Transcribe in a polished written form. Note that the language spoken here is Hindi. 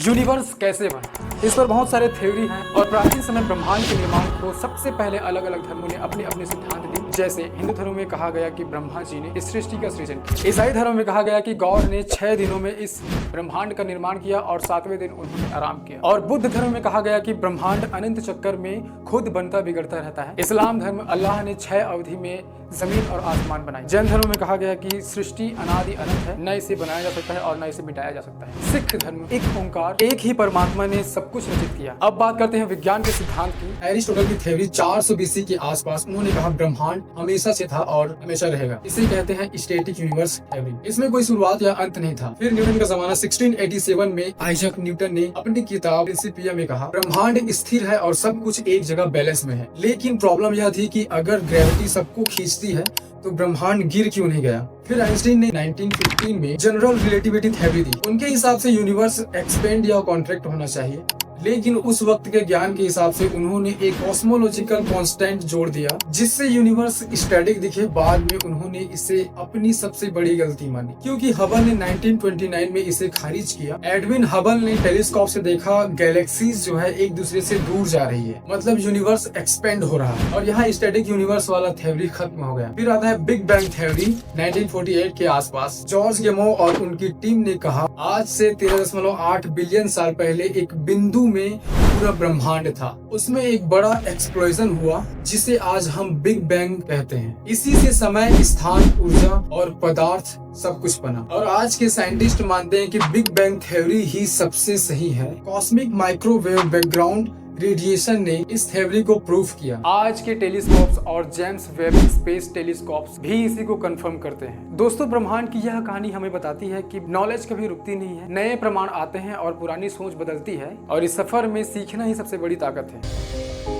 यूनिवर्स कैसे बना, इस पर बहुत सारे थ्योरी हैं और प्राचीन समय ब्रह्मांड के निर्माण को सबसे पहले अलग अलग धर्मों ने अपने अपने सिद्धांत दिए। जैसे हिंदू धर्म में कहा गया कि ब्रह्मा जी ने इस सृष्टि का सृजन किया। ईसाई धर्म में कहा गया कि गॉड ने 6 दिनों में इस ब्रह्मांड का निर्माण किया और 7वें दिन उन्होंने आराम किया। और बुद्ध धर्म में कहा गया कि ब्रह्मांड अनंत चक्कर में खुद बनता बिगड़ता रहता है। इस्लाम धर्म अल्लाह ने 6 अवधि में जमीन और आसमान बनाए। जैन धर्म में कहा गया कि सृष्टि अनादि अनंत है, न इसे बनाया जा सकता है और न इसे मिटाया जा सकता है। सिख धर्म एक ओंकार, एक ही परमात्मा ने सब कुछ रचित किया। अब बात करते हैं विज्ञान के सिद्धांत की। एरिस्टोटल की थ्योरी 400 BC के आसपास उन्होंने कहा ब्रह्मांड हमेशा से था और हमेशा रहेगा। इसे कहते हैं स्टैटिक यूनिवर्स थ्योरी। इसमें कोई शुरुआत या अंत नहीं था। फिर न्यूटन का जमाना 1687 में आइजैक न्यूटन ने अपनी किताब प्रिंसिपिया में कहा ब्रह्मांड स्थिर है और सब कुछ एक जगह बैलेंस में है। लेकिन प्रॉब्लम यह थी कि अगर ग्रेविटी सबको खींचती है तो ब्रह्मांड गिर क्यों नहीं गया। फिर आइंस्टीन ने 1915 में जनरल रिलेटिविटी थ्योरी दी। उनके हिसाब से यूनिवर्स एक्सपेंड या कॉन्ट्रैक्ट होना चाहिए, लेकिन उस वक्त के ज्ञान के हिसाब से उन्होंने एक कॉस्मोलॉजिकल कांस्टेंट जोड़ दिया जिससे यूनिवर्स स्टैटिक दिखे। बाद में उन्होंने इसे अपनी सबसे बड़ी गलती मानी, क्योंकि हबल ने 1929 में इसे खारिज किया। एडविन हबल ने टेलीस्कोप से देखा गैलेक्सीज जो है एक दूसरे से दूर जा रही है, मतलब यूनिवर्स एक्सपेंड हो रहा है और यहाँ स्टैटिक यूनिवर्स वाला थ्योरी खत्म हो गया। फिर आता है बिग बैंग थ्योरी 1948 के आसपास। जॉर्ज गेमो और उनकी टीम ने कहा आज से 13.8 बिलियन साल पहले एक बिंदु में पूरा ब्रह्मांड था, उसमें एक बड़ा एक्सप्लोजन हुआ जिसे आज हम बिग बैंग कहते हैं। इसी से समय, स्थान, ऊर्जा और पदार्थ सब कुछ बना। और आज के साइंटिस्ट मानते हैं कि बिग बैंग थ्योरी ही सबसे सही है। कॉस्मिक माइक्रोवेव बैकग्राउंड रेडिएशन ने इस थ्योरी को प्रूफ किया। आज के टेलीस्कोप्स और जेम्स वेब स्पेस टेलीस्कोप्स भी इसी को कंफर्म करते हैं। दोस्तों, ब्रह्मांड की यह कहानी हमें बताती है कि नॉलेज कभी रुकती नहीं है, नए प्रमाण आते हैं और पुरानी सोच बदलती है और इस सफर में सीखना ही सबसे बड़ी ताकत है।